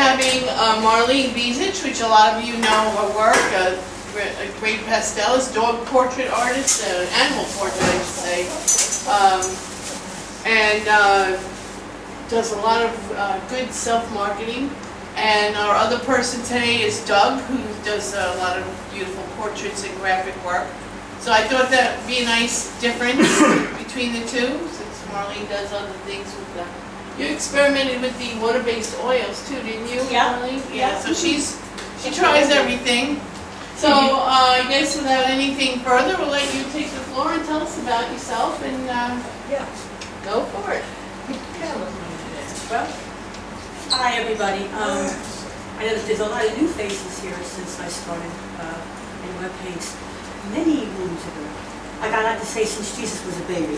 having Marlene Bezich, which a lot of you know her work, a great pastelist, dog portrait artist, animal portrait, I should say, and does a lot of good self-marketing. And our other person today is Doug, who does a lot of beautiful portraits and graphic work. So I thought that would be a nice difference between the two, since Marlene does other things with them. You experimented with the water-based oils too, didn't you, Marlene? Yeah. So she tries everything. So I guess without anything further, we'll let you take the floor and tell us about yourself and go for it. Well, hi everybody. I know that there's a lot of new faces here since I started in web paints many moons ago. I got out to say since Jesus was a baby.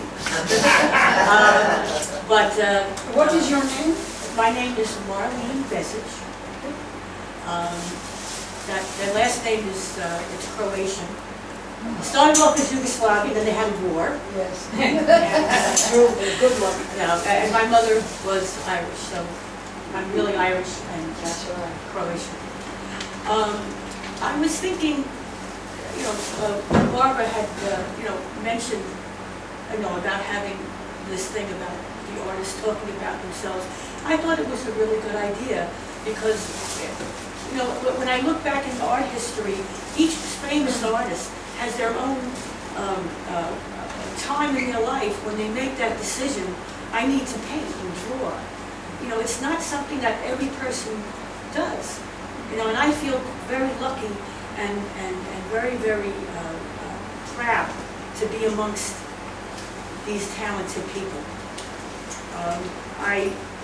What is your name? My name is Marlene Bezich. Their last name is it's Croatian. Started off as Yugoslavia, then they had a war. Yes. Good luck. And my mother was Irish, so I'm really Irish and Croatian. I was thinking, Barbara had, mentioned, about having this thing about the artists talking about themselves. I thought it was a really good idea because, when I look back into art history, each famous artist has their own time in their life when they make that decision, I need to paint and draw. It's not something that every person does. And I feel very lucky and very, very proud to be amongst these talented people.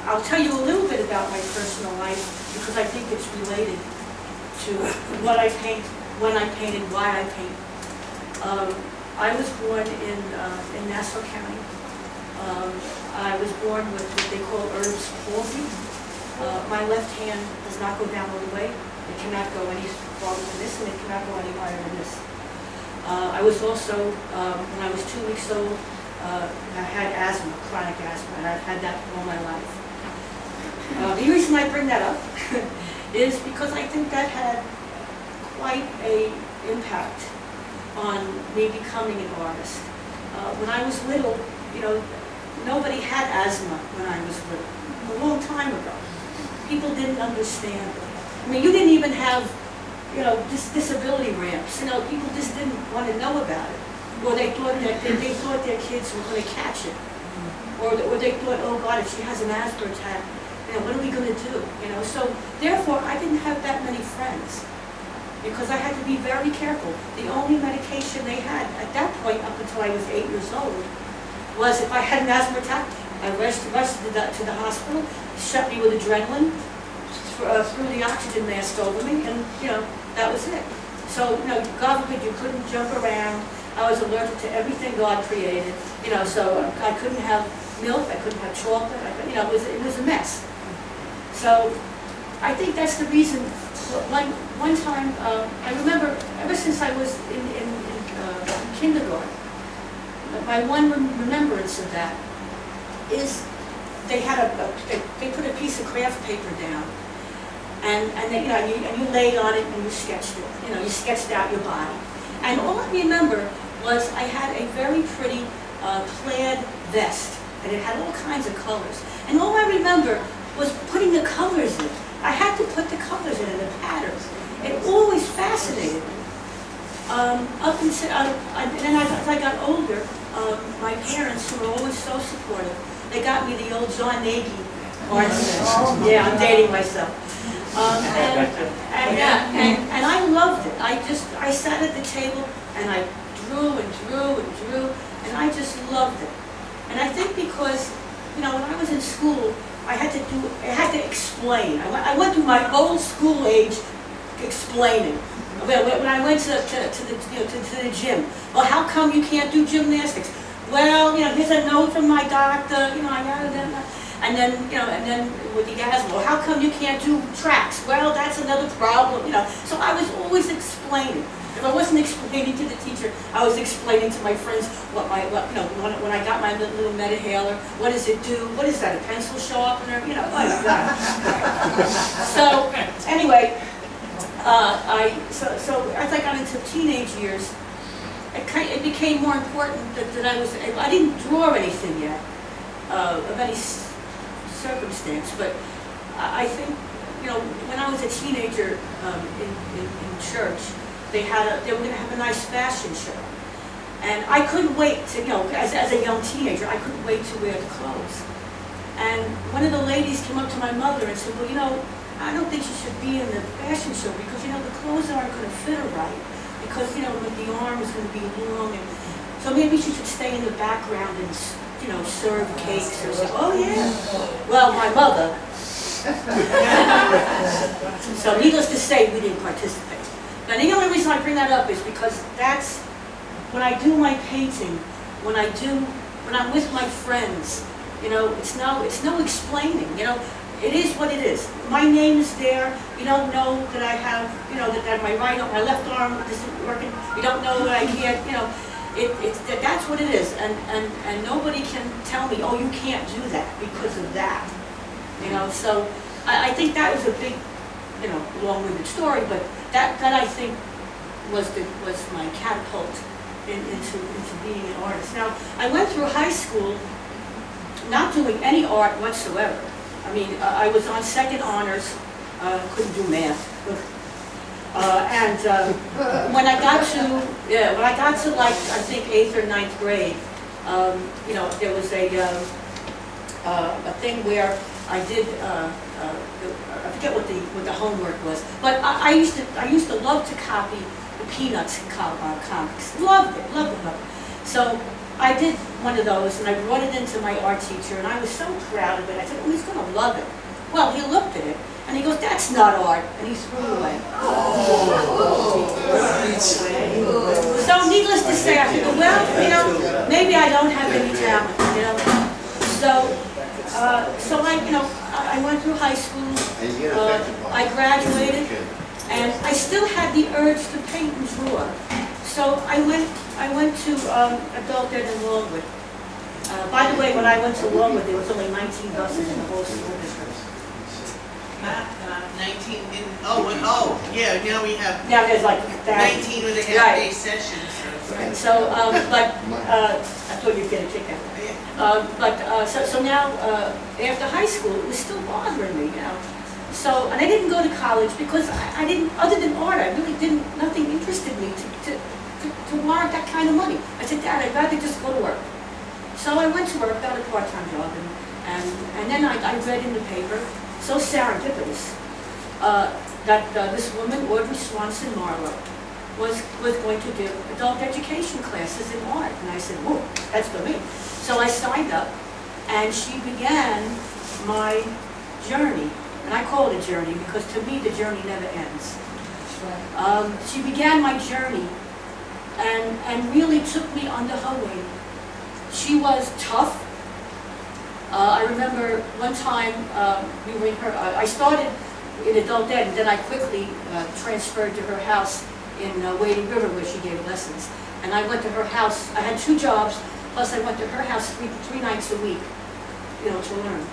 I'll tell you a little bit about my personal life because I think it's related to what I paint, when I paint, and why I paint. I was born in Nassau County. I was born with what they call Erb's palsy. My left hand does not go down all the way. It cannot go any farther than this, and it cannot go any higher than this. I was also, when I was 2 weeks old, I had asthma, chronic asthma, and I've had that all my life. The reason I bring that up is because I think that had quite an impact on me becoming an artist. When I was little, nobody had asthma when I was little, a long time ago. People didn't understand. I mean, you didn't even have, disability ramps. People just didn't want to know about it. Or they thought that they thought their kids were going to catch it. Or they thought, oh God, if she has an asthma attack, what are we going to do? So therefore, I didn't have that many friends because I had to be very careful. The only medication they had at that point, up until I was 8 years old, was if I had an asthma attack, I rushed to the hospital, shot me with adrenaline, threw the oxygen mask over me, and that was it. So God forbid you couldn't jump around. I was allergic to everything God created. So I couldn't have milk, I couldn't have chocolate. It was a mess. So I think that's the reason. One time, I remember ever since I was in kindergarten, my one remembrance of that is they had they put a piece of craft paper down, and you laid on it and you sketched it. You sketched out your body. And all I remember was I had a very pretty plaid vest, and it had all kinds of colors. And all I remember was putting the colors in. I had to put the colors in the patterns. It always fascinated me. Up until, and then as I got older, my parents, who were always so supportive, they got me the old John Nagy art set. Yeah, I'm dating myself. And I loved it. I sat at the table and I drew and drew and drew, and I just loved it. And I think because, when I was in school, I had to explain. I went through my whole school age explaining. When I went to the gym, well, how come you can't do gymnastics? Well, here's a note from my doctor. I got it. And then with the asthma, well, how come you can't do tracks? Well, that's another problem. So I was always explaining. If I wasn't explaining to the teacher, I was explaining to my friends when I got my little metahaler, what does it do? What is that, a pencil sharpener? Like that. So anyway, so as I got into teenage years, it became more important that I didn't draw anything yet of any circumstance, but I think, you know, when I was a teenager in church, they were going to have a nice fashion show. And I couldn't wait to, you know, as a young teenager, I couldn't wait to wear the clothes. And one of the ladies came up to my mother and said, well, you know, I don't think you should be in the fashion show because, you know, the clothes aren't going to fit her right. Because, you know, the arm is going to be long. And so maybe she should stay in the background and, you know, serve cakes or something. Oh, yeah. Well, my mother. So needless to say, we didn't participate. Now, the only reason I bring that up is because that's when I do my painting, when I'm with my friends, you know, it's no explaining, you know, it is what it is. My name is there, you don't know that I have, you know, that my left arm isn't working, you don't know that I can't, you know, that's what it is, and nobody can tell me, oh, you can't do that because of that, you know, so I think that was a big, you know, long-winded story, but that I think was my catapult into being an artist. Now, I went through high school not doing any art whatsoever. I mean, I was on second honors, couldn't do math. When I got to like, I think 8th or 9th grade, you know, there was a thing where I did, I forget what the homework was, but I used to love to copy the Peanuts comics. Loved it. So I did one of those, and I brought it into my art teacher, and I was so proud of it. I said, oh, he's going to love it. Well, he looked at it, and he goes, that's not art, and he threw it away. So needless to say, I said, well, you know, maybe I don't have any talent, you know. So I, you know, I went through high school, I graduated, and I still had the urge to paint and draw. So I went to Adult Ed in Longwood. By the way, when I went to Longwood, there was only 19 buses in the whole school district. 19 in, yeah, now we have now there's like 19 with a half-day session. Right. So, but I thought you'd get a kick out of it. So now, after high school, it was still bothering me, you know. So, and I didn't go to college because I didn't, other than art, I really didn't, nothing interested me to warrant that kind of money. I said, Dad, I'd rather just go to work. So I went to work, got a part-time job, and then I read in the paper, so serendipitous, that this woman, Audrey Swanson Marlowe, was going to give adult education classes in art. And I said, whoa, that's for me. So I signed up, and she began my journey. And I call it a journey because to me the journey never ends. She began my journey and really took me under her wing. She was tough. I remember one time we were in I started in Adult Ed, and then I quickly transferred to her house in Wading River where she gave lessons. And I went to her house. I had 2 jobs, plus I went to her house three nights a week, you know, to learn.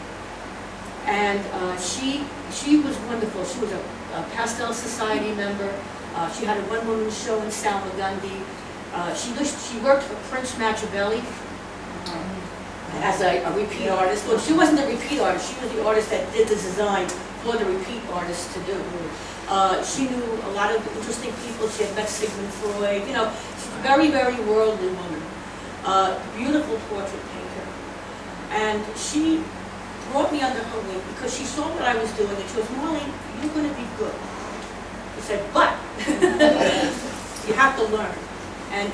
And she was wonderful. She was a Pastel Society member. She had a one-woman show in Salmagundi. She worked for Prince Machiavelli as a repeat artist. Well, she wasn't a repeat artist. She was the artist that did the design for the repeat artist to do. She knew a lot of interesting people. She had met Sigmund Freud. You know, she's a very, very worldly woman. Beautiful portrait painter. And she brought me under her wing because she saw what I was doing, and she goes, Marlene, you're going to be good. She said, but you have to learn. And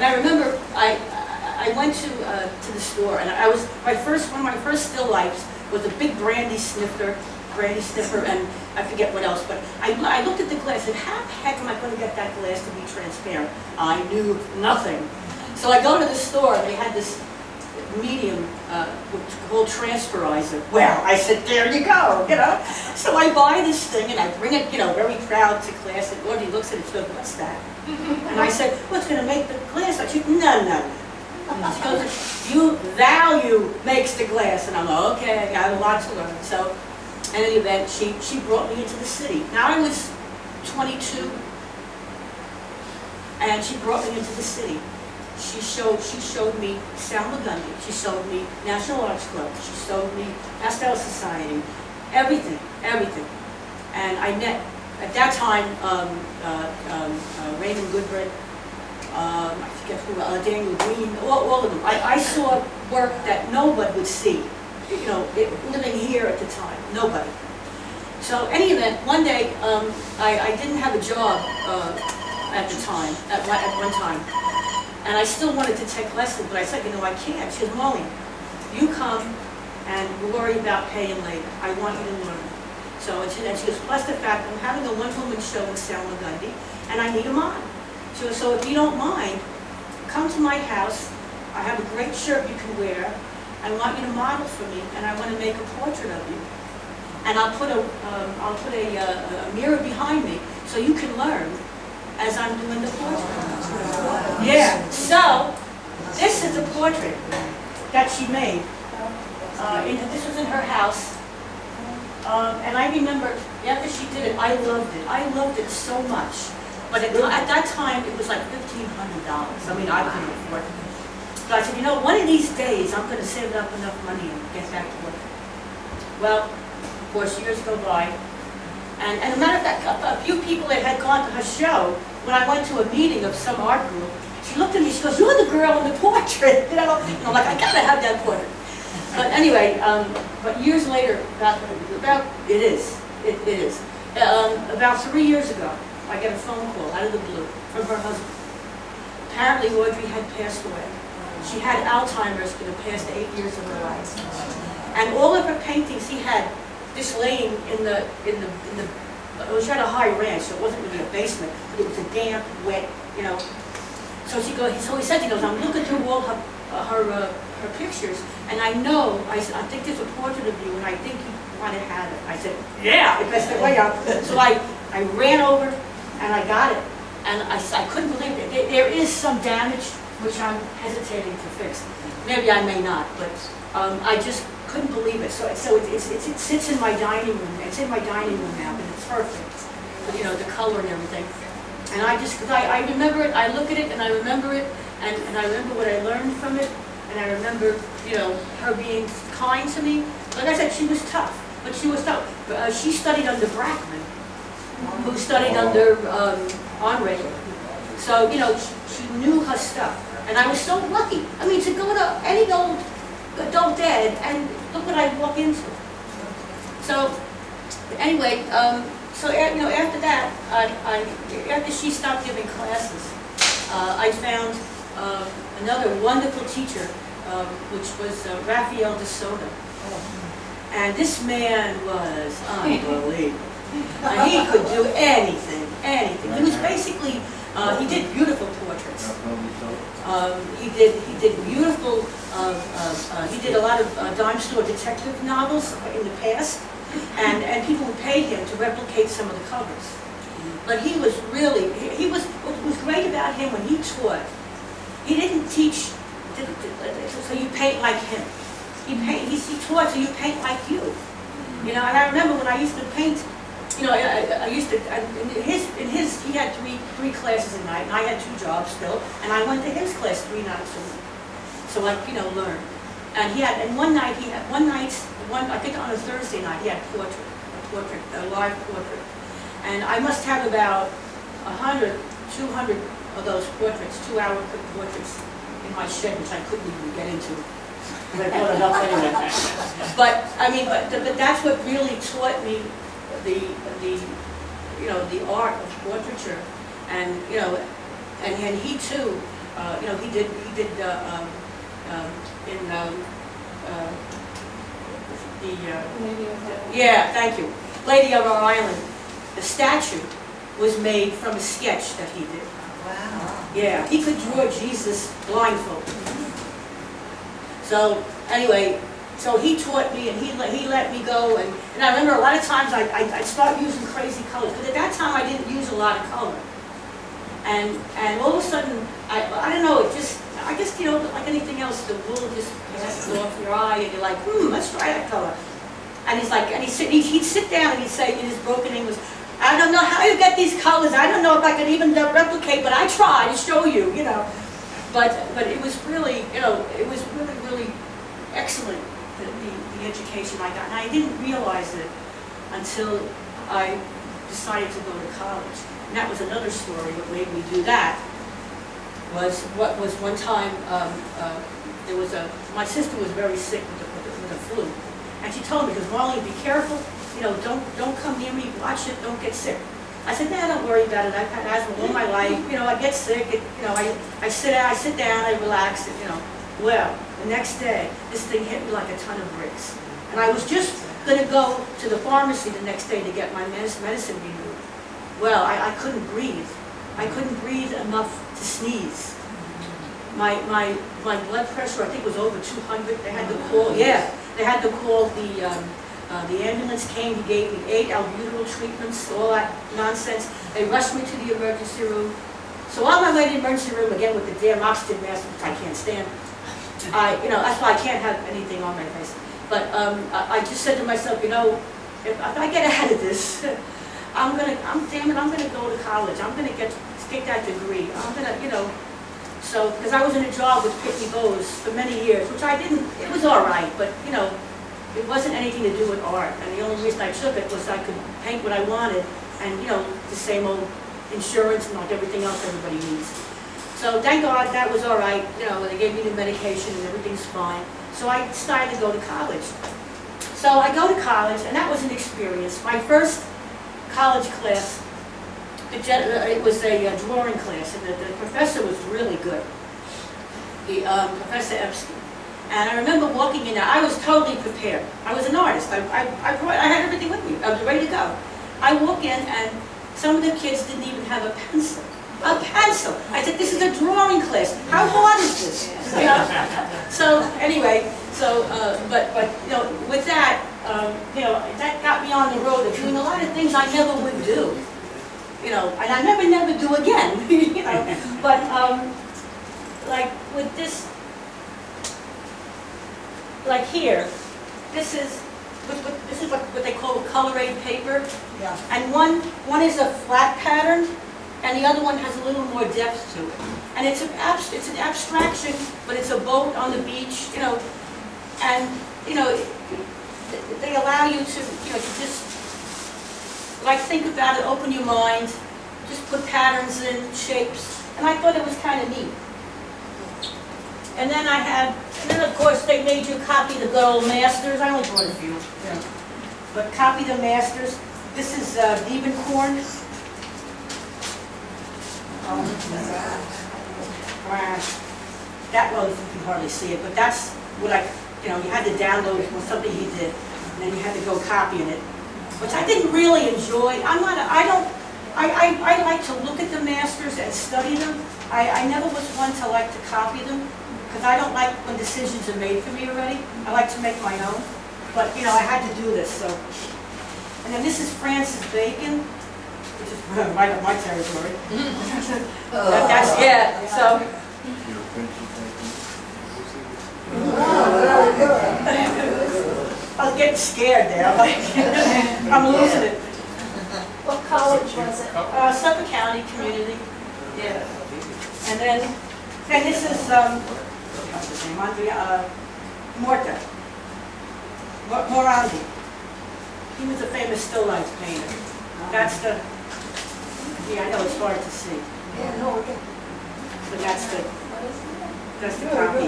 I remember I went to the store, and one of my first still lifes was a big brandy sniffer, and I forget what else, but I looked at the glass and how the heck am I going to get that glass to be transparent? I knew nothing. So I go to the store, and they had this medium called transferizer. Well, I said, there you go, you know. So I buy this thing, and I bring it, you know, very proud to class, and Audrey looks at it and she goes, what's that? And I said, what's going to make the glass? She said, no. She goes, value makes the glass. And I'm like, okay, I got a lot to learn. So in any event, she brought me into the city. Now I was 22, and she brought me into the city. She showed me Salma Gundy. She showed me National Arts Club. She showed me Pastel Society. Everything. And I met, at that time, Raymond Goodbread, I forget who, Daniel Green, all of them. I saw work that nobody would see, you know, living here at the time, nobody. So any event, one day, I didn't have a job at the time, at one time. And I still wanted to take lessons, but I said, you know, I can't. She said, Molly, you come and we'll worry about paying later. I want you to learn. So, and she goes, plus the fact I'm having a one-woman show in Salma Gundy, and I need a model. She goes, so if you don't mind, come to my house. I have a great shirt you can wear. I want you to model for me, and I want to make a portrait of you. And I'll put a mirror behind me so you can learn as I'm doing the portrait. Yeah, so this is the portrait that she made. This was in her house. And I remember, after she did it, I loved it. I loved it so much. But at that time, it was like $1,500. I mean, I couldn't afford it. But I said, you know, one of these days, I'm going to save up enough money and get back to work. Well, of course, years go by. And as a matter of fact, a few people that had gone to her show, when I went to a meeting of some art group, she looked at me, she goes, you're the girl in the portrait. You know, I'm like, I gotta have that portrait. But anyway, but years later, about 3 years ago, I get a phone call out of the blue from her husband. Apparently Audrey had passed away. She had Alzheimer's for the past 8 years of her life. And all of her paintings, he had this laying she had a high ranch, so it wasn't really a basement, but it was a damp, wet, you know. So he said, he goes, I'm looking through all her pictures, and I know, I think there's a portrait of you, and I think you want to have it. I said, yeah, if that's the way out. So I ran over, and I got it, and I couldn't believe it. There is some damage, which I'm hesitating to fix. Maybe I may not, but I just couldn't believe it. So it sits in my dining room. It's in my dining room now, but it's perfect. You know, the color and everything. And I remember it, I look at it and I remember it, and I remember what I learned from it, and I remember, you know, her being kind to me. Like I said, she was tough, but she was tough. She studied under Brackman, who studied under Henri. So, you know, she knew her stuff. And I was so lucky. I mean, to go to any old adult dead, and look what I walk into. So, anyway, so you know, after that, after she stopped giving classes, I found another wonderful teacher, which was Raphael de Soto. And this man was unbelievable. He could do anything. He was basically, he did beautiful portraits. He did beautiful, he did a lot of dime store detective novels in the past. And people would pay him to replicate some of the covers. But he was really, what was great about him when he taught, he didn't teach so you paint like him. He taught so you paint like you. You know, and I remember when I used to paint, you know, I used to, he had three classes a night, and I had 2 jobs still, and I went to his class 3 nights a week. So I, you know, learned. And I think on a Thursday night, he had a live portrait. And I must have about 100, 200 of those portraits, 2-hour portraits in my shed, which I couldn't even get into. But I brought it up anyway. But I mean, but that's what really taught me the art of portraiture, and you know, and he too, you know, he did yeah, thank you. Lady of Our Island, the statue was made from a sketch that he did. Wow. Yeah, he could draw Jesus blindfolded. So anyway, so he taught me, and he let me go, and I remember a lot of times I'd start using crazy colors, because at that time I didn't use a lot of color. And all of a sudden, I don't know, I guess, you know, like anything else, the wool just passes off your eye, and you're like, let's try that color. And he's like, and he'd sit down and he'd say in his broken English, I don't know how you get these colors. I don't know if I can even replicate, but I try to show you, you know. But it was really, you know, it was really excellent, the education I got. And I didn't realize it until I decided to go to college. And that was another story. What made me do that was one time, my sister was very sick with the flu. And she told me, because Marlene, be careful, you know, don't come near me, watch it, don't get sick. I said, nah, don't worry about it. I've had asthma all my life. You know, I get sick. You know, I sit down, I relax. You know, well, the next day, this thing hit me like a ton of bricks. And I was just going to go to the pharmacy the next day to get my medicine renewed. Well, I couldn't breathe. I couldn't breathe enough to sneeze. My blood pressure, I think, was over 200. They had to call. Yeah, they had to call the ambulance came, he gave me 8 albuterol treatments, all that nonsense. They rushed me to the emergency room. So while I'm in the emergency room, again with the damn oxygen mask, which I can't stand, you know, that's why I can't have anything on my face. But I just said to myself, you know, if I get out of this, I'm gonna go to college. I'm gonna get that degree. I'm gonna, you know, so, because I was in a job with Pitney Bowes for many years, which I didn't, it was all right, but, you know, it wasn't anything to do with art, and the only reason I took it was I could paint what I wanted, and, you know, the same old insurance and like everything else everybody needs. So thank God that was all right, you know, they gave me the medication and everything's fine. So I decided to go to college. So I go to college, and that was an experience. My first college class, it was a drawing class, and the professor was really good, Professor Epstein. And I remember walking in there, I was totally prepared. I was an artist. I had everything with me. I was ready to go. I walk in, and some of the kids didn't even have a pencil. A pencil! I said, this is a drawing class. How hard is this? You know? So anyway, but you know, with that, you know, that got me on the road of doing a lot of things I never would do. You know, and I never do again. You know, but like with this. Like here, this is what they call color-aid paper. Yeah. And one is a flat pattern, and the other one has a little more depth to it. And it's an abstraction, but it's a boat on the beach, you know. And you know, they allow you to, you know, to just like think about it, open your mind, just put patterns in, shapes, and I thought it was kind of neat. And then of course they made you copy the good old masters. I only brought a few, yeah. But copy the masters. This is Diebenkorn. That, well, you can hardly see it, but that's what you know, you had to download it was something he did, and then you had to go copying it, which I didn't really enjoy. I like to look at the masters and study them. I never was one to like to copy them, because I don't like when decisions are made for me already. I like to make my own. But, you know, I had to do this, so. And then this is Francis Bacon, which is right up my territory. That's, yeah, so. I was getting scared there. I'm losing it. What college was it? Suffolk County Community. Yeah. And then this is, what's his name? Morandi. He was a famous still life painter. That's the, yeah, I know it's hard to see. Yeah, no, okay. So that's the copy.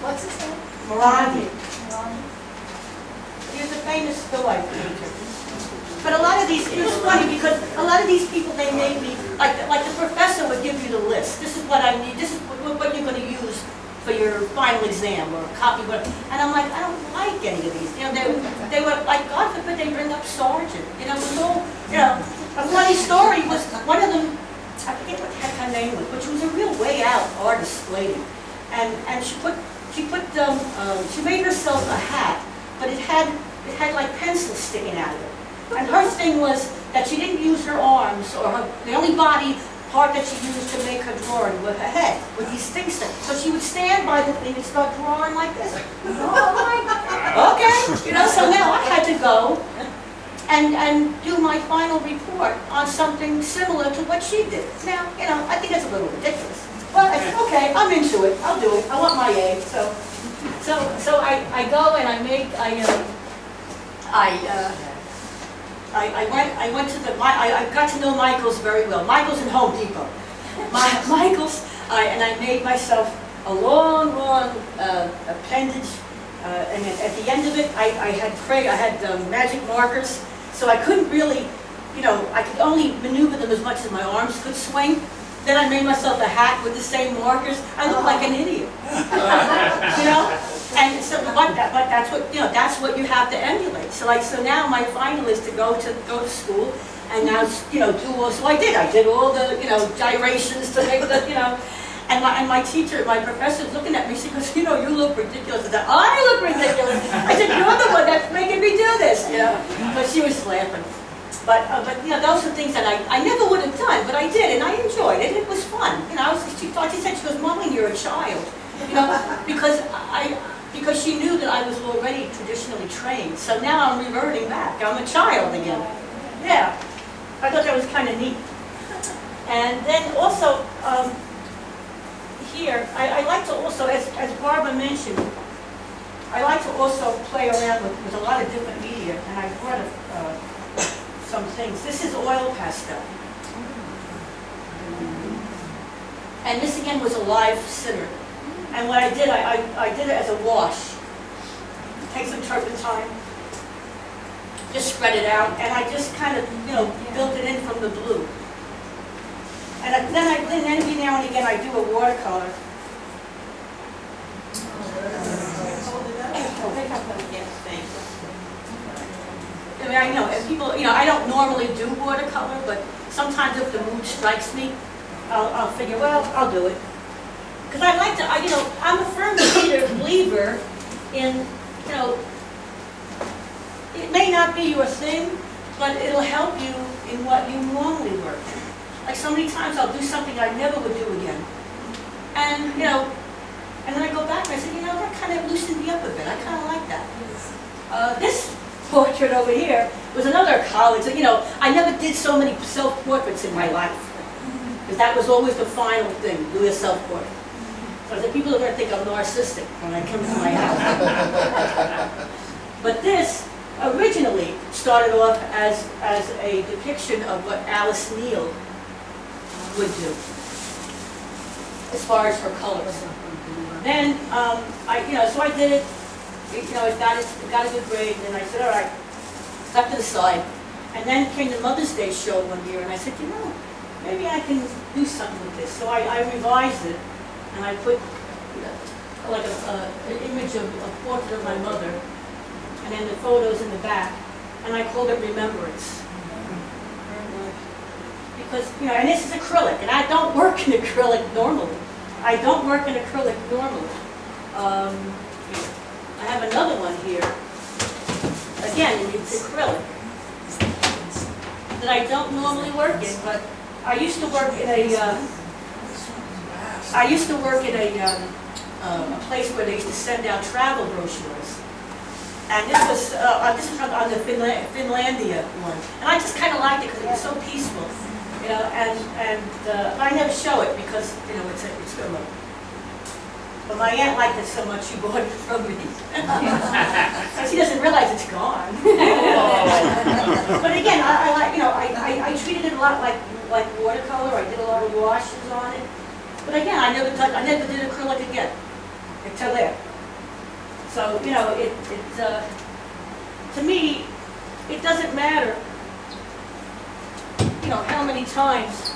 What's his name? Morandi. Ron? He was a famous still life painter. But a lot of these, it was funny because a lot of these people, they made me, like the professor would give you the list. This is what I need, this is what you're going to use for your final exam or copy, whatever. And I'm like, I don't like any of these. You know, they were like, God forbid they bring up Sargent. You know, it was all, you know, a funny story was one of them, I forget what the heck her name was, but she was a real way out artist lady. And she made herself a hat, but it had like pencils sticking out of it. And her thing was that she didn't use her arms or the only body part that she used to make her drawing with her head, with these things. So she would stand by the thing and start drawing like this. Oh my God! Okay, so now I had to go and do my final report on something similar to what she did. Now, I think that's a little ridiculous. Well, I said, okay, I'm into it, I'll do it, I want my A. So I go and I went to I got to know Michael's very well. Michael's in Home Depot. Michael's, and I made myself a long appendage, and at the end of it, I had magic markers, so I couldn't really, I could only maneuver them as much as my arms could swing. Then I made myself a hat with the same markers. I looked like an idiot, And so, but that's what that's what you have to emulate. So now my final is to go to school, and now do all. So I did all the gyrations to make the And my teacher, my professor, was looking at me. She goes, you look ridiculous. I said, I look ridiculous. I said, you're the one that's making me do this. But she was laughing. But those are things that I never would have done, but I did, and I enjoyed it. It was fun. She said, she goes, Marlene, you're a child. Because she knew that I was already traditionally trained. So now I'm reverting back. I'm a child again. Yeah. I thought that was kind of neat. And then also, here, I like to also, as Barbara mentioned, I like to also play around with a lot of different media, and I brought some things. This is oil pastel. And this again was a live sitter. And what I did, I did it as a wash. Take some turpentine, just spread it out, and I just kind of, built it in from the blue. And then every now and again I do a watercolor. I mean, I know, and people, I don't normally do watercolor, but sometimes if the mood strikes me, I'll figure, well, I'll do it. Because I like to, I'm a firm believer in, it may not be your thing, but it'll help you in what you normally work in. Like so many times I'll do something I never would do again. And, and then I go back and I say, that kind of loosened me up a bit. I kind of like that. This portrait over here was another college. I never did so many self-portraits in my life. Because that was always the final thing, do a self-portrait. So I said, people are going to think I'm narcissistic when I come to my house. But this originally started off as a depiction of what Alice Neal would do, as far as her colors. Then, so I did it, it got a good grade, and I said, all right, stuck to the side. And then came the Mother's Day show one year, and I said, maybe I can do something with this. So I revised it, and I put like an image of a portrait of my mother, and then the photos in the back, and I called it Remembrance. Because, and this is acrylic, and I don't work in acrylic normally. I don't work in acrylic normally. I have another one here. Again, it's acrylic. That I don't normally work in, but I used to work in a place where they used to send out travel brochures. And this was on the Finlandia one. And I just kind of liked it because it was so peaceful. But I never show it because, it's good look. But my aunt liked it so much she bought it from me. So she doesn't realize it's gone. But again, I treated it a lot like watercolor. I did a lot of washes on it. But again, I never did acrylic again until there. So to me, it doesn't matter. How many times.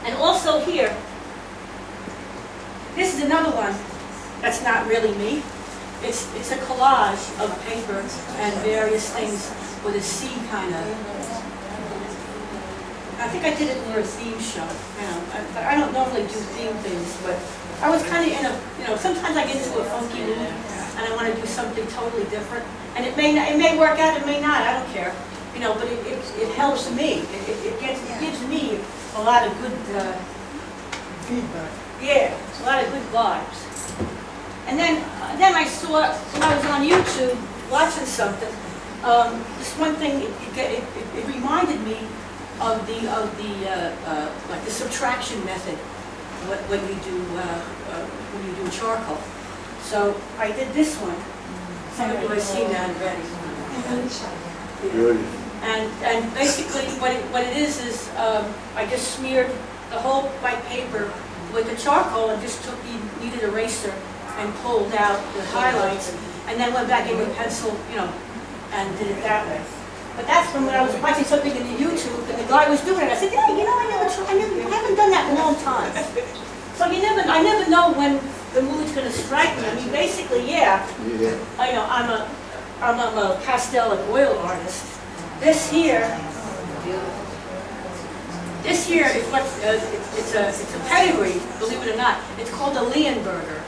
And also here, this is another one that's not really me. It's a collage of paper and various things with a sea kind of. I think I did it for a theme show. I don't normally do theme things, but I was kind of in a, sometimes I get into a funky mood and I want to do something totally different. And it may work out, it may not, I don't care. But it helps me. It gives me a lot of good feedback. Yeah, a lot of good vibes. then I saw, when I was on YouTube watching something, this one thing, it reminded me of the like the subtraction method when you do charcoal. So I did this one. Some of you have seen that already. And basically what it is I just smeared the whole white paper with the charcoal and just took the kneaded eraser and pulled out the highlights, and then went back in with pencil, you know, and did it that way. But that's when I was watching something in the YouTube and the guy was doing it. I said, yeah, you know, I haven't done that in a long time. So I never know when the mood's going to strike me. I mean, basically, yeah. I know I'm a pastel and oil artist. This here is what it's a pedigree, believe it or not. It's called a Leonberger.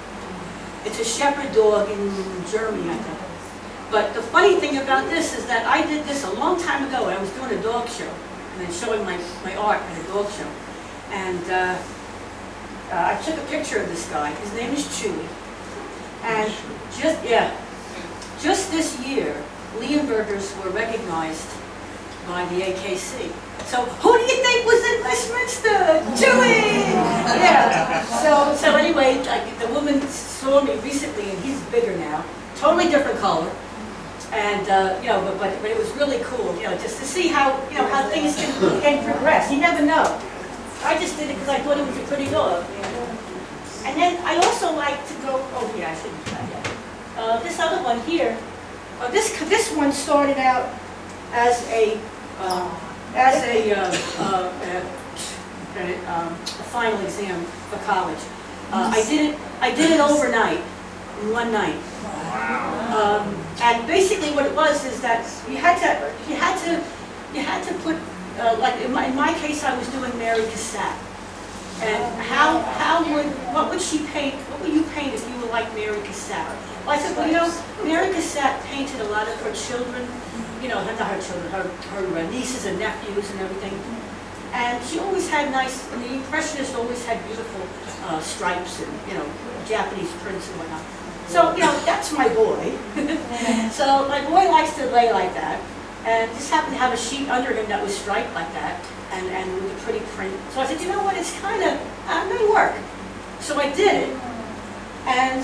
It's a shepherd dog in Germany, I think. But the funny thing about this is that I did this a long time ago. I was doing a dog show and then showing my art at a dog show. And I took a picture of this guy. His name is Chewy. And just this year, Leonbergers were recognized by the AKC. So who do you think was in Westminster? Chewy! Yeah. So anyway, the woman saw me recently, and he's bigger now. Totally different color. And you know, but it was really cool, you know, just to see how, you know, how things can progress. You never know. I just did it because I thought it was a pretty dog. And then I also like to go. Oh yeah, I shouldn't try that. This other one here. This one started out as a final exam for college. I did it overnight, in one night. And basically, what it was is that you had to put like in my case, I was doing Mary Cassatt. And what would she paint? What would you paint if you were like Mary Cassatt? Well, I said, well, you know, Mary Cassatt painted a lot of her children, you know, not her children, her nieces and nephews and everything. And she always had nice, and the Impressionists always had beautiful stripes and, you know, Japanese prints and whatnot. So, you know, that's my boy. So my boy likes to lay like that. And just happened to have a sheet under him that was striped like that, and with a pretty print. So I said, you know what, it's kind of, it may work. So I did it, and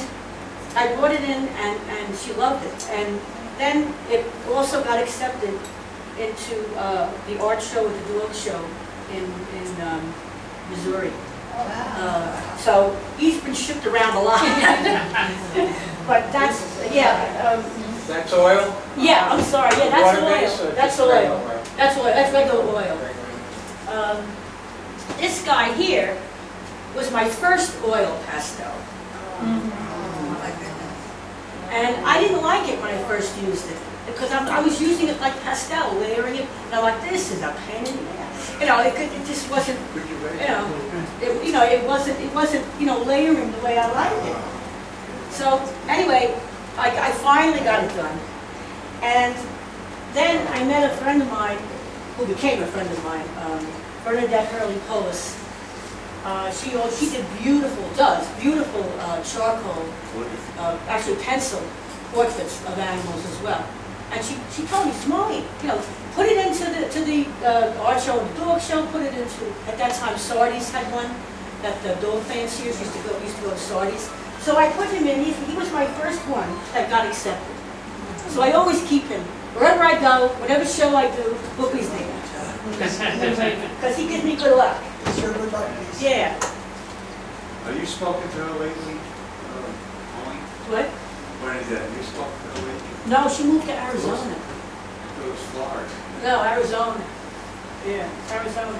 I brought it in, and she loved it. And then it also got accepted into the art show at the dog show in Missouri. So he's been shipped around a lot. But that's, yeah. That's oil? Yeah, I'm sorry. Yeah, that's oil. That's oil. That's oil. That's regular oil. This guy here was my first oil pastel. And I didn't like it when I first used it, because I was using it like pastel, layering it, and I'm like, this is a pain in the ass. You know, it just wasn't, it wasn't, you know, layering the way I liked it. So anyway, I finally got it done. And then I met a friend of mine, who became a friend of mine, Bernadette Hurley-Polis. She did beautiful charcoal, actually pencil portraits of animals as well. And she told me, Molly, you know, put it into the art show, the dog show. Put it into, at that time, Sardi's had one that the dog fanciers used to go to Sardi's. So I put him in. He was my first one that got accepted. So I always keep him wherever I go, whatever show I do. Book his name because he gives me good luck. Sure, good luck. Yeah. Have you spoken to her lately? What? When is that? Have you spoken to her lately? No, she moved to Arizona. It was Florida. No, Arizona. Yeah, Arizona.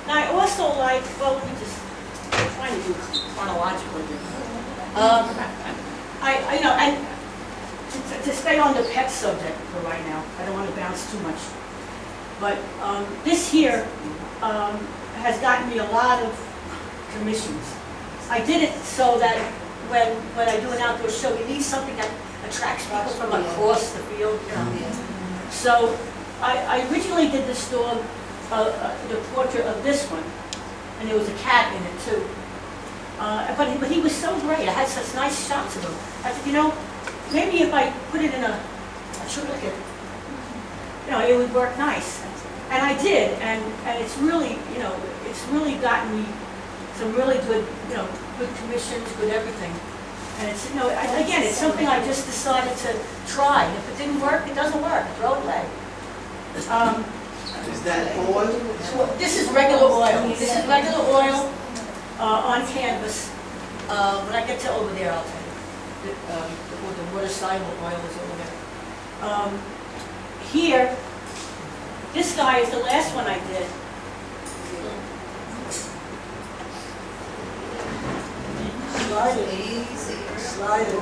Now I also like, well, let me just, I'm trying to do chronological here. You know, and to stay on the pet subject for right now, I don't want to bounce too much. But this here has gotten me a lot of commissions. I did it so that when I do an outdoor show, you need something that attracts people from across the field. You know? So I originally did this dog, the portrait of this one, and there was a cat in it too. But he was so great. I had such nice shots of him. I said, you know, maybe if I put it in a triplicate, you know, it would work nice. And I did, and it's really, you know, it's really gotten me some really good, you know, good commissions, good everything. And it's, you know, again, it's something I just decided to try. If it didn't work, it doesn't work. Throw it away. Is that oil? This is regular oil. This is regular oil on canvas. When I get to over there, I'll tell you. The water-soluble oil is over there. Here, this guy is the last one I did. Slide it. Easy. Slide it.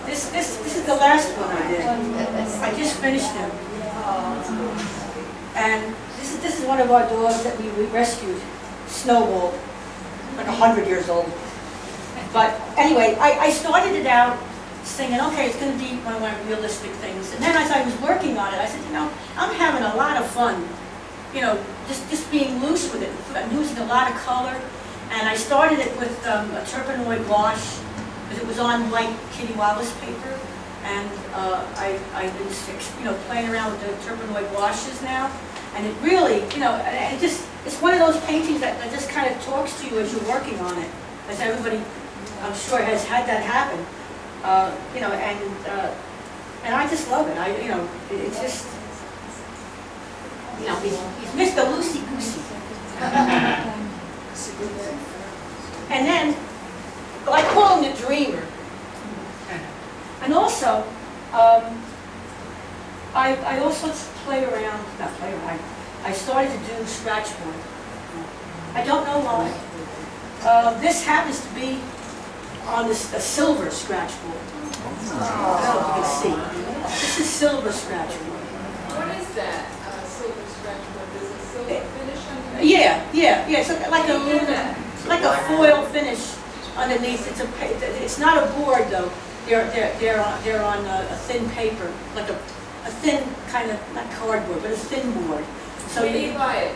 This is the last one I did. I just finished him. And this is one of our dogs that we rescued, Snowball, like 100 years old. But anyway, I started it out thinking, okay, it's going to be one of my realistic things. And then as I was working on it, I said, you know, I'm having a lot of fun, you know, just being loose with it. I'm using a lot of color. And I started it with a turpenoid wash, because it was on white Kitty Wallace paper. And I've been, you know, playing around with the turpenoid washes now. And it really, you know, it's one of those paintings that just kind of talks to you as you're working on it. As everybody, I'm sure, has had that happen. You know, and I just love it. You know, it's just, you know, he's Mr. Loosey Goosey. And then, well, I call him the dreamer. And also, I also not play around, I started to do scratch board. I don't know why. This happens to be on a silver scratch board. I don't know if you can see. This is silver scratch board. What is that, silver scratch board? Is it silver finish underneath? Yeah. So like a foil finish underneath. It's not a board though. They're on a thin paper, like a thin kind of, not cardboard, but a thin board. So Where do you buy it?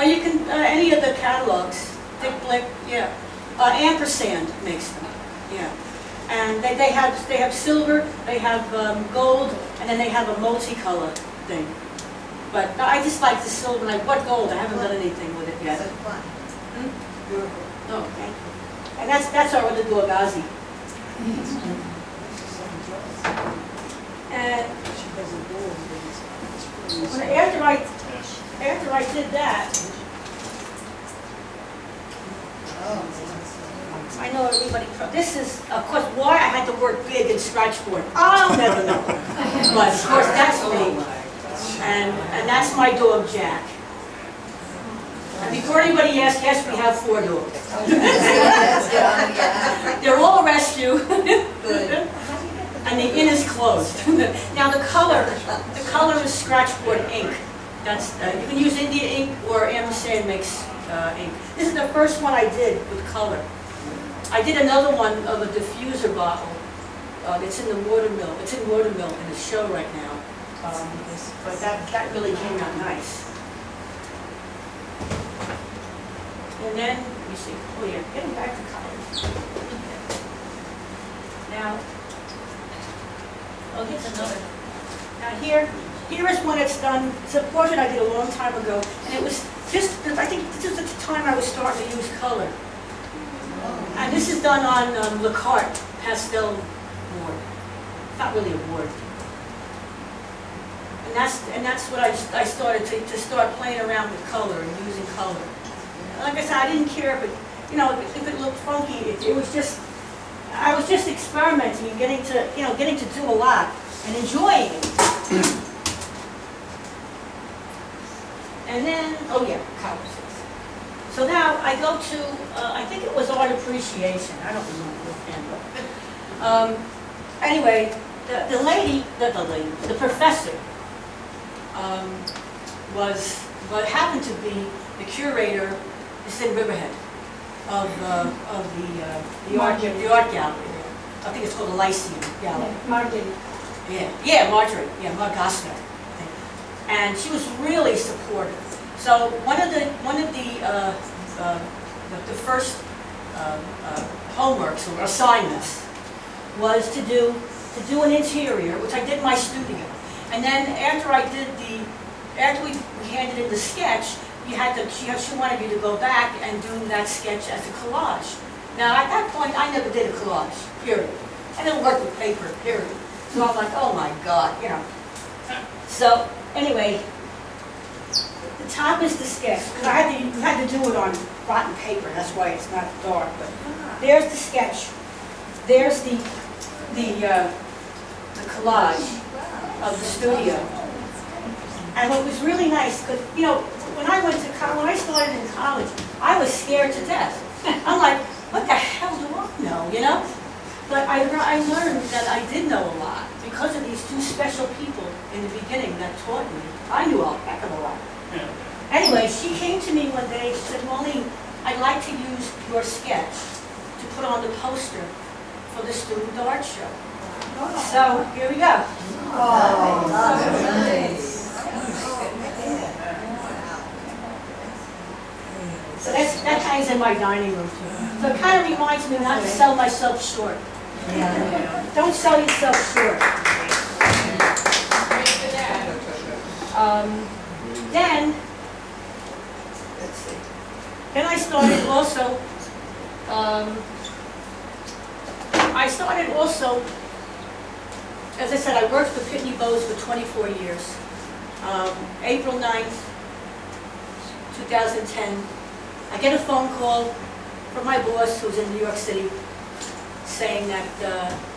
You can any of the catalogs. Dick Blick, yeah. Ampersand makes them, yeah. And they have silver, they have gold, and then they have a multicolor thing. But I just like the silver. Like, what gold? I haven't done anything with it yet. So fun. Beautiful. Oh, thank you. And that's our other dog, Ozzy. And after I did that, I know everybody. This is, of course, why I had to work big in scratch board. I'll never know. But of course, that's me, and that's my dog Jack. And before anybody asks, yes, we have 4 dogs. They're all rescue. Good. And the inn is closed. Now the color is scratch board ink. That's you can use India ink or Ampersand makes ink. This is the first one I did with color. I did another one of a diffuser bottle. It's in the watermill. It's in watermill in the show right now. But that really came out nice. And then let me see. Oh yeah, getting back to colors. Now. Oh, here's another. Now here is one that's done. It's a portrait I did a long time ago, and it was just, I think this is at the time I was starting to use color. And this is done on Le Carte pastel board. Not really a board. And that's what I started to start playing around with color and using color. Like I said, I didn't care if it, you know, if it looked funky. It was just. I was just experimenting and getting to do a lot and enjoying it. And then, oh yeah, colors. So now I go to, I think it was art appreciation. I don't remember offhand, but anyway, the professor happened to be the curator. It's in Riverhead. Of the art gallery. I think it's called the Lyceum Gallery. Marlene. Yeah, Marjorie. Yeah, Mark Gosner. And she was really supportive. So one of the the first homeworks or assignments was to do an interior, which I did in my studio. And then after after we handed in the sketch, she wanted you to go back and do that sketch as a collage. Now at that point, I never did a collage, period. I didn't work with paper, period. So I'm like, oh my God, you know. So anyway, the top is the sketch. Because we had to do it on rotten paper, that's why it's not dark. But there's the sketch. There's the collage of the studio. And what was really nice, because you know, when I started in college, I was scared to death. I'm like, what the hell do I know, you know? But I learned that I did know a lot because of these two special people in the beginning that taught me. I knew a heck of a lot. Anyway, she came to me one day, she said, Marlene, I'd like to use your sketch to put on the poster for the student art show. So, here we go. Oh, nice. So that hangs in my dining room too. So it kind of reminds me not to sell myself short. Yeah. Don't sell yourself short. Then, let's see. Then I started also, as I said, I worked for Pitney Bowes for 24 years. April 9th, 2010, I get a phone call from my boss who's in New York City saying that,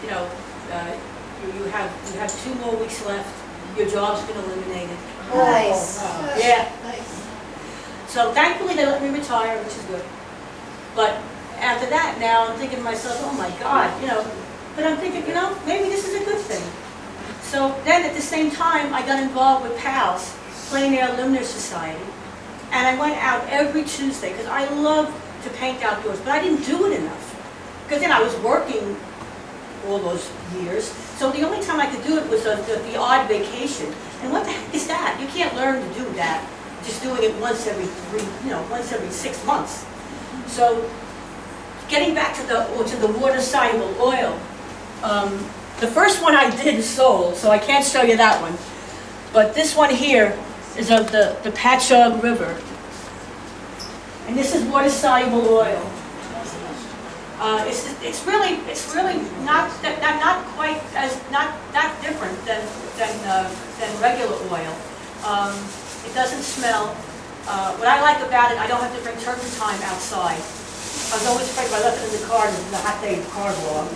you have 2 more weeks left, your job's been eliminated. Nice. Yeah. Nice. So thankfully they let me retire, which is good. But after that now I'm thinking to myself, oh my God, you know, but I'm thinking, you know, maybe this is a good thing. So then at the same time I got involved with PALS, Plein Air Luminaire Society, and I went out every Tuesday because I love to paint outdoors, but I didn't do it enough. Because then I was working all those years, so the only time I could do it was the odd vacation. And what the heck is that? You can't learn to do that just doing it once every 6 months. So getting back to the water-soluble oil, the first one I did sold, so I can't show you that one. But this one here is of the Patchogue River, and this is water-soluble oil. It's really not different than regular oil. It doesn't smell. What I like about it, I don't have to bring turpentine outside. I was always afraid if I left it in the car, the hot day the car will off.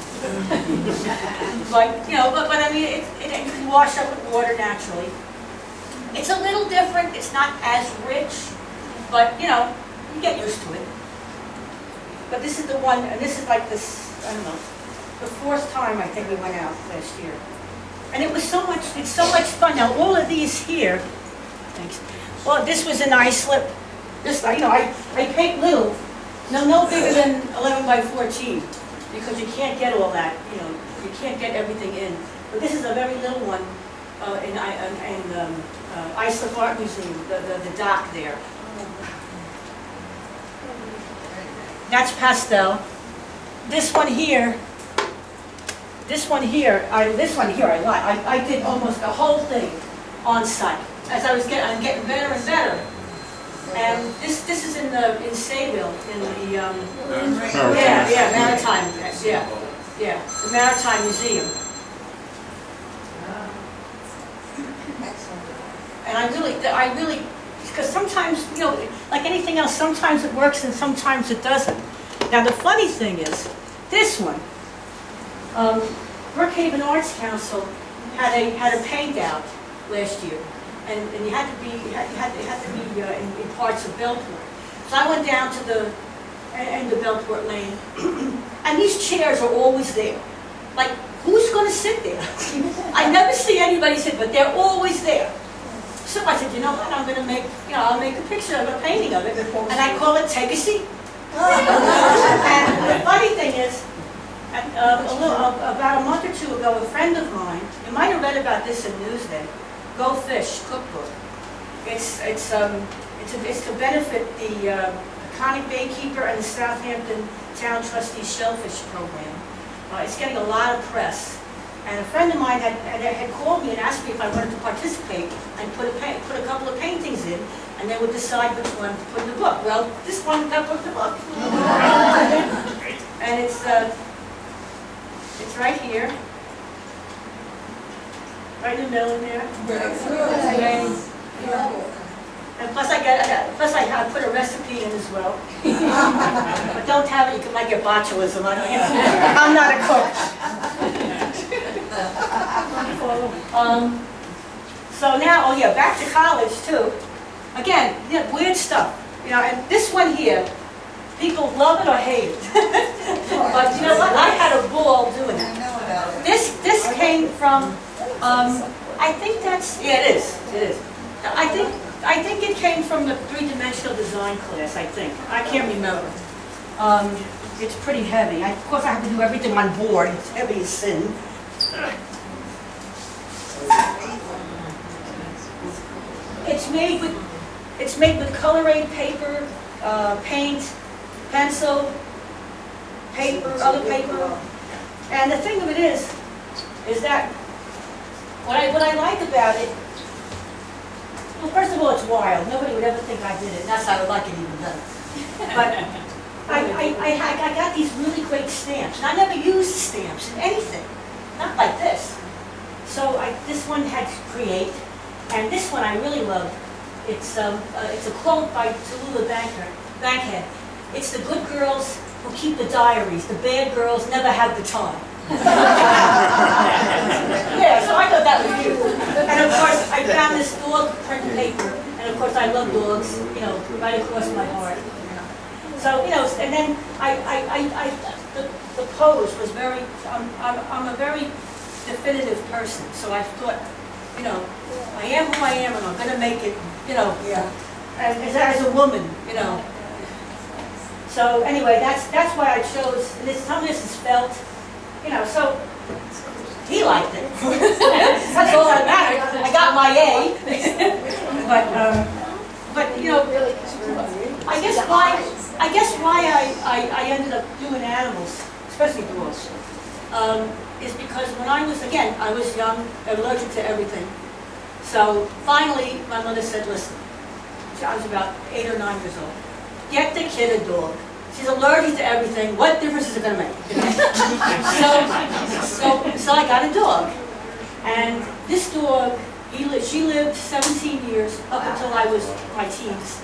But you know, but I mean, you can wash up with water naturally. It's a little different. It's not as rich, but you know, you get used to it. But this is the one, and this is like this, I don't know, the 4th time I think we went out last year. And it's so much fun. Now all of these here, thanks. Well, this was an eye slip. This, you know, I paint little, no bigger than 11 by 14, because you can't get all that, you know, you can't get everything in. But this is a very little one in Islip Art Museum, the dock there. That's pastel. This one here I like. I did almost the whole thing on site. As I'm getting better and better. And this is in Sayville, in the Maritime, the Maritime Museum. And I really, because sometimes, you know, like anything else, sometimes it works and sometimes it doesn't. Now the funny thing is, this one, Brookhaven Arts Council had a paint out last year, and you had to be in parts of Belport. So I went down to the end of Belport Lane, and these chairs are always there. Like, who's going to sit there? I never see anybody sit, but they're always there. So I said, you know what, I'm going to make, you know, I'll make a picture of a painting of it, and I call it Take a Seat. And the funny thing is, about a month or 2 ago, a friend of mine, you might have read about this in Newsday, Go Fish cookbook. It's to benefit the Chronic Baykeeper and the Southampton Town Trustee Shellfish Program. It's getting a lot of press. And a friend of mine had called me and asked me if I wanted to participate and put a couple of paintings in, and they would decide which one to put in the book. Well, this one got put in the book. And it's right here. Right in the middle in there. And plus I put a recipe in as well. But don't have it, you might get botulism. I'm not a cook. So now, oh yeah, back to college too. Again, weird stuff. And this one here, people love it or hate it. But you know what? I had a ball doing it. I know about it. This came from, I think that's, yeah, it is. I think it came from the three-dimensional design class, I think. I can't remember. It's pretty heavy. Of course, I have to do everything on board. It's heavy as sin. It's made with color-aid paper, paint, pencil, paper, other paper. And the thing of it is that what I like about it, well, first of all, it's wild. Nobody would ever think I did it. That's how I like it even done. But I got these really great stamps, and I never used stamps in anything, not like this. So this one had to create, and this one I really love. It's a quote by Tallulah Bankhead. It's the good girls who keep the diaries. The bad girls never have the time. Yeah, so I thought that was cute. And of course, I found this dog print paper, and of course I love dogs, right across my heart. So, and then the pose was very, I'm a very definitive person, so I thought, I am who I am, and I'm going to make it, as a woman, So anyway, that's why I chose, some of this is felt, so he liked it. That's all that mattered. I got my A. but I guess why I ended up doing animals, especially dogs, is because when I was young, allergic to everything. So finally, my mother said, listen, I was about 8 or 9 years old, get the kid a dog. She's allergic to everything. What difference is it going to make? So I got a dog. And this dog, she lived 17 years up until I was my teens.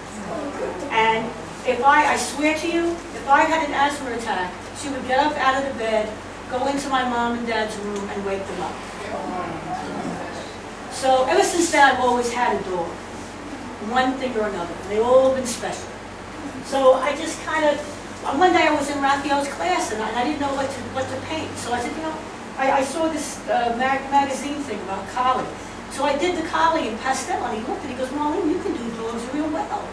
And I swear to you, if I had an asthma attack, she would get up out of the bed, go into my mom and dad's room, and wake them up. So ever since then, I've always had a dog, one thing or another. And they've all been special. So I just kind of, one day I was in Raphael's class, and I didn't know what to paint. So I said, I saw this magazine thing about collie. So I did the collie in pastel, and he looked and he goes, Marlene, you can do dogs real well.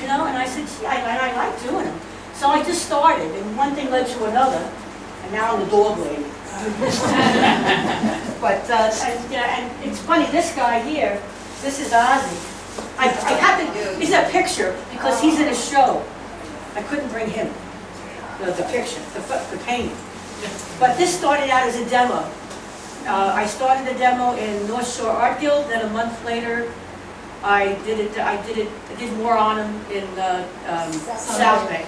And I said, yeah, I like doing them. So I just started, and one thing led to another, and now I'm the dog lady. But, and it's funny, this guy here, this is Ozzy. I had to, this is a picture, because he's in a show. I couldn't bring him, the picture, the painting. But this started out as a demo. I started the demo in North Shore Art Guild, then a month later, I did more on him in South Bay.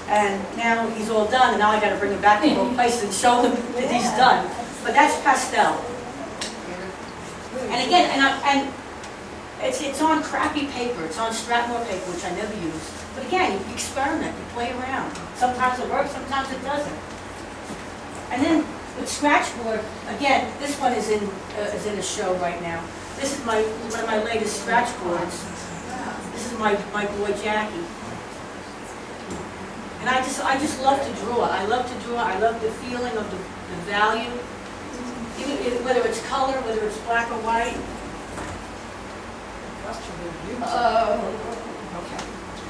And now he's all done, and now I got to bring him back to both places and show him that he's done. But that's pastel. And again, and it's on crappy paper. It's on Strathmore paper, which I never use. But again, you experiment, you play around. Sometimes it works, sometimes it doesn't. And then with scratchboard, again, this one is in a show right now. This is one of my latest scratch boards. This is my boy Jackie. And I just love to draw. I love to draw. I love the feeling of the value, whether it's color, whether it's black or white.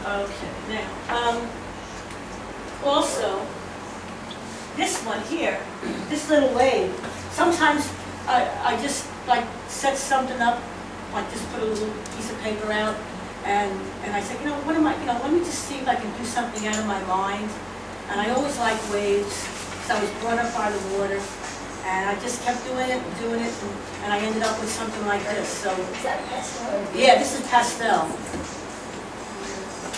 Okay. Now, also, this one here, this little wave. Sometimes I just set something up, like just put a little piece of paper out, And I said, what am I, let me just see if I can do something out of my mind. And I always liked waves, so I was brought up by the water. And I just kept doing it, and I ended up with something like this. So, Is that pastel? yeah, this is pastel.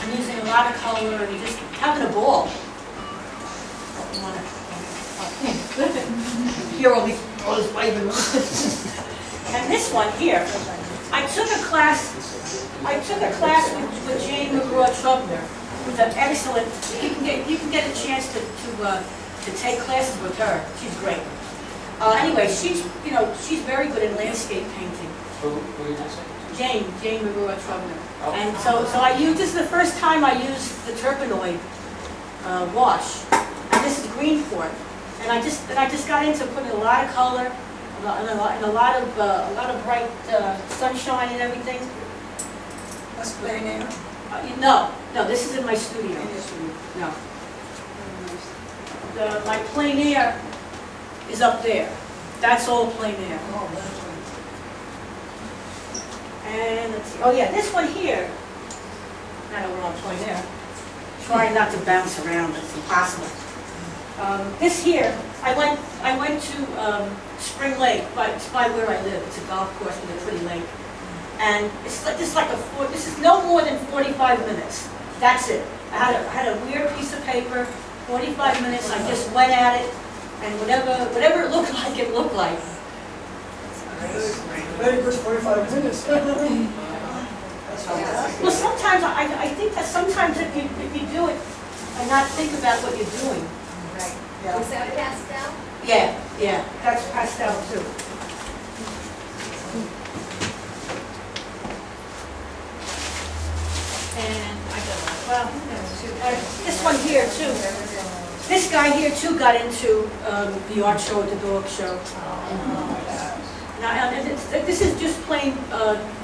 I'm using a lot of color and just having a ball. Here all these waving. And this one here, I took a class with Jane McGraw-Trubner, who's an excellent. You can get a chance to take classes with her. She's great. Anyway, she's very good in landscape painting. Who did you say? Jane McGraw-Trubner. And so I used, this is the first time I used the turpenoid wash. And this is green port. And I just got into putting a lot of color, and a lot of bright sunshine and everything. That's plein air. No, this is in my studio. No. My plein air is up there. That's all plein air. Oh, that's And let's see. Oh yeah, this one here. I don't know plein air. Trying not to bounce around. It's impossible. This here, I went to Spring Lake, but it's by where I live. It's a golf course with a pretty lake. And it's like this is no more than 45 minutes. That's it. I had a weird piece of paper, 45 minutes. I just went at it, and whatever it looked like, it looked like. very good 45 minutes. That's fantastic. Well, sometimes I think that sometimes if you do it and not think about what you're doing. Right. Yeah. Was that pastel? Yeah, that's pastel too. And this one here too. This guy here too got into the art show at the dog show. Now, this is just plain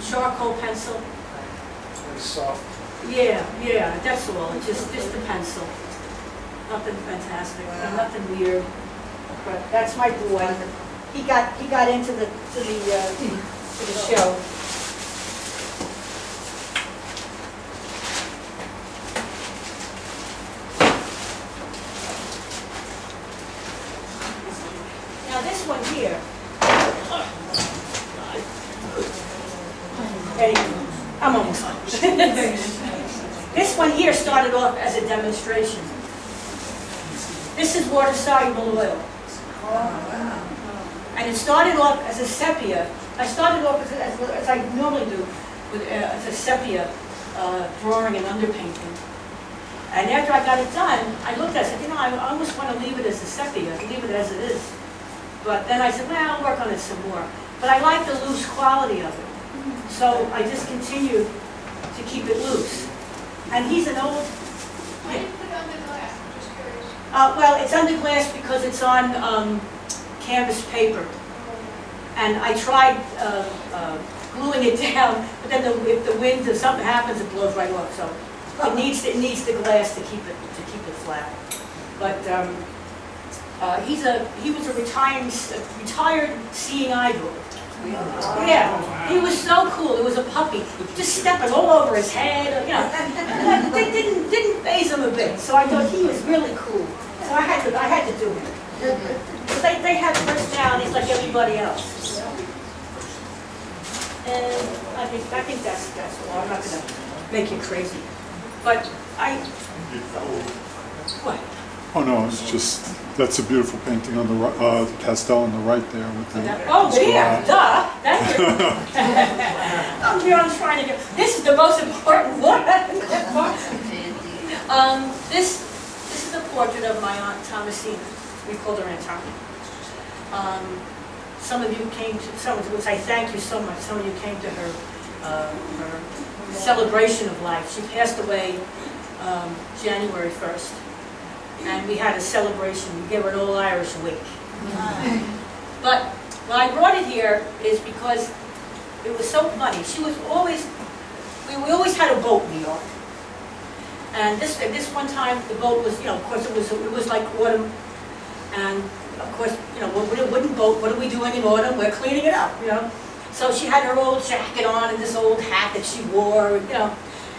charcoal pencil. Very soft. Yeah, that's all. It's just the pencil. Nothing fantastic, nothing weird. But that's my boy. He got into the show. Now this one here. Anyway, I'm almost done. This one here started off as a demonstration. This is water-soluble oil. And it started off as a sepia. I started off as I normally do, as a sepia drawing and underpainting. And after I got it done, I looked at it and said, I almost want to leave it as a sepia, leave it as it is. But then I said, well, I'll work on it some more. But I like the loose quality of it. So I just continued to keep it loose. And he's an old... Why did you put it under glass? I'm just curious. Well, it's under glass because it's on canvas paper. And I tried gluing it down, but then if the wind or something happens, it blows right off. So it needs the glass to keep it flat. But he was a retired seeing eye dog. Yeah, he was so cool. It was a puppy, just stepping all over his head. And they didn't faze him a bit. So I thought he was really cool. So I had to do it. But they have personalities like everybody else. And I think that's all. I'm not gonna make you crazy. But what? Oh no, it's just, that's a beautiful painting on the pastel on the right there with the Oh, straw. yeah, duh, thank you. I'm trying to get, this is the most important one. This is a portrait of my Aunt Thomasina. We called her Aunt Tommy. Some of you came to, which I thank you so much, some of you came to her celebration of life. She passed away January 1st. And we had a celebration. We gave her an all Irish week. But why I brought it here is because it was so funny. She was always, we always had a boat in New York. And this one time the boat was, of course it was like autumn. And of course, wooden boat, what are we doing in autumn? We're cleaning it up, So she had her old jacket on and this old hat that she wore,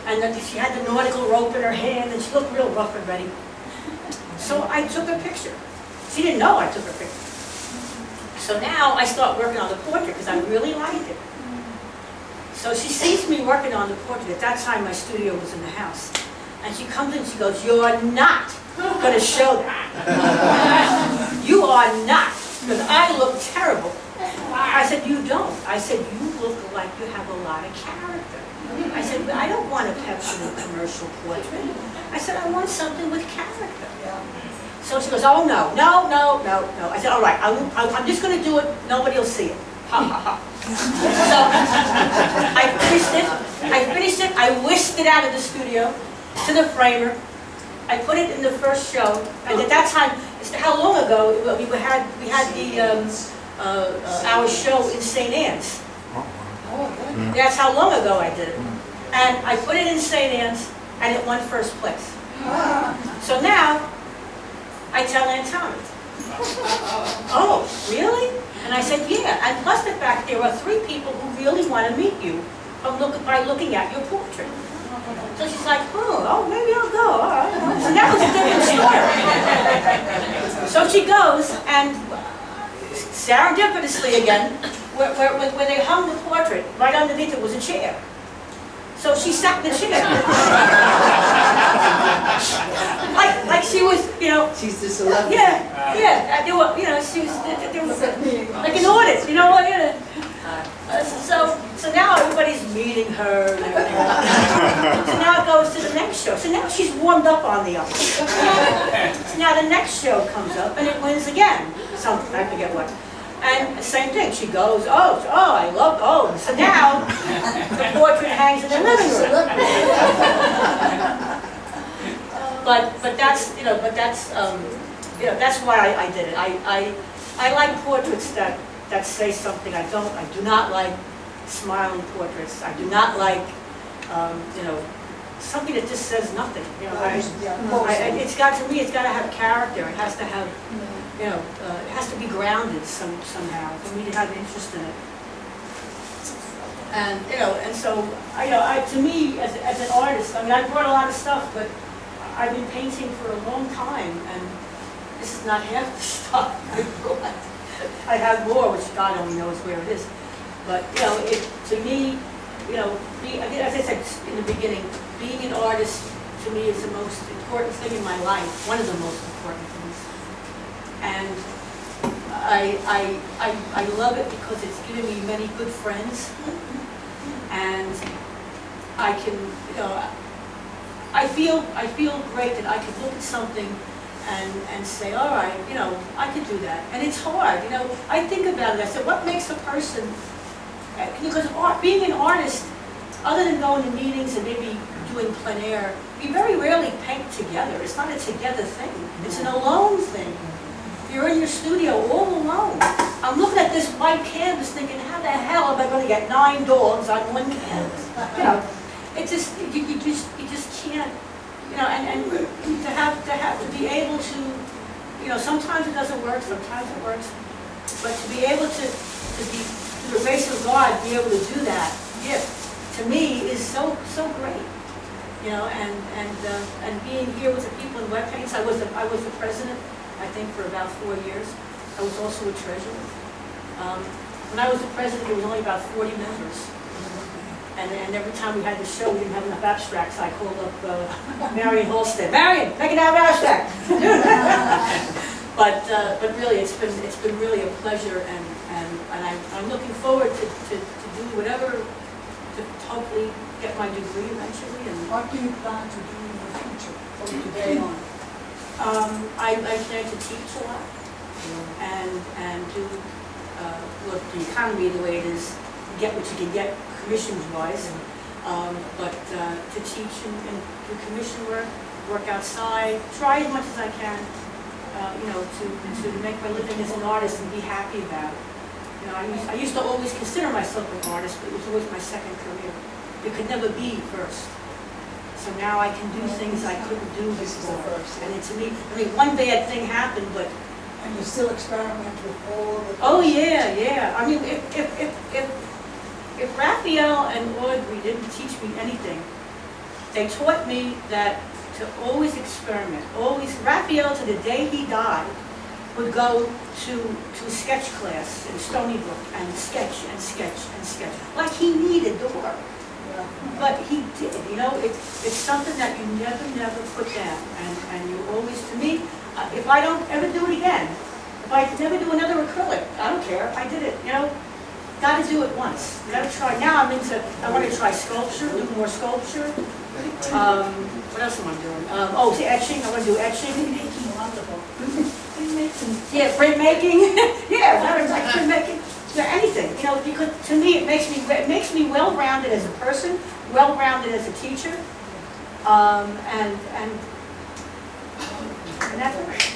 And then she had the nautical rope in her hand, and she looked real rough and ready. So I took a picture. She didn't know I took her picture. So now I start working on the portrait because I really liked it. So she sees me working on the portrait. At that time, my studio was in the house. And she comes in and she goes, "You're not going to show that. You are not." Because I look terrible. I said, "You don't." I said, "You look like you have a lot of character." I said, "I don't want a Pepsi commercial portrait." I said, "I want something with character." So she goes, "Oh, no, no, no, no, no." I said, "All right, I'm just going to do it. Nobody will see it." Ha, ha, ha. So I finished it. I whisked it out of the studio to the framer. I put it in the first show. And at that time, how long ago, we had our show in St. Anne's. That's how long ago I did it. And I put it in St. Anne's, and it won first place. So now, I tell Aunt Tommy, "Oh, really?" And I said, "Yeah, and plus the fact there are 3 people who really want to meet you by looking at your portrait." So she's like, "Oh, maybe I'll go." All right. So that was a different story. So she goes, and serendipitously again, where they hung the portrait, right underneath it was a chair. So she sat in the chair. like she was, you know. She's the celebrity. Yeah. There were, you know, she was like an audit, you know what? So now everybody's meeting her and everything. So now it goes to the next show. So now she's warmed up on the other. So now the next show comes up and it wins again. Something, I forget what. And the same thing, she goes, oh, I love, so now the portrait hangs in the living room. But that's that's why I did it. I like portraits that say something. I do not like smiling portraits. I do not like, something that just says nothing. It's got to got to have character. It has to have. It has to be grounded somehow for me to have interest in it. And and so to me as an artist, I mean, I brought a lot of stuff, but I've been painting for a long time, and this is not half the stuff I brought. I have more, which God only knows where it is. But to me, as I said in the beginning, being an artist to me is the most important thing in my life. One of the most important things. And I love it because it's given me many good friends, and I can, I feel great that I could look at something and say, all right, I could do that. And it's hard, I think about it. I said, what makes a person, because being an artist, other than going to meetings and maybe doing plein air, we very rarely paint together. It's not a together thing. It's an alone thing. You're in your studio all alone. I'm looking at this white canvas thinking, how the hell am I going to get 9 dogs on one canvas? It just, you just can't, and to be able to, sometimes it doesn't work, sometimes it works, but to be able to be, through the grace of God, be able to do that, to me is so great. And being here with the people in web paints, I was the president, I think, for about 4 years. I was also a treasurer. When I was the president, there was only about 40 members. And every time we had the show, we didn't have enough abstracts. I called up Marion Halstead. Marion, make an abstract! But really, it's been really a pleasure, and I'm looking forward to do whatever, to hopefully get my degree eventually. And what do you plan to do in the future from today on? I plan to teach a lot and do look the economy the way it is, get what you can get commissions wise, but to teach and do commission work outside, try as much as I can, to make my living as an artist and be happy about it. I used to always consider myself an artist, but it was always my second career. It could never be first. So now I can do things I couldn't do before. And to me, one bad thing happened, but... And you still experiment with all the... Oh, yeah. I mean, if Raphael and Audrey didn't teach me anything, They taught me that to always experiment, always. Raphael, to the day he died, would go to sketch class in Stony Brook and sketch and sketch and sketch, like he needed the work. But he did, you know, it's something that you never put down, and you always, to me, if I don't ever do it again, if I never do another acrylic, I don't care, I did it, you know. Gotta do it once, gotta try. Now I want to try sculpture, do more sculpture. What else am I doing? Oh, etching, I want to do etching. Making wonderful. Yeah, printmaking, yeah, like printmaking. Yeah, anything, you know, because to me it makes me well-rounded as a person, well-rounded as a teacher, and that's it.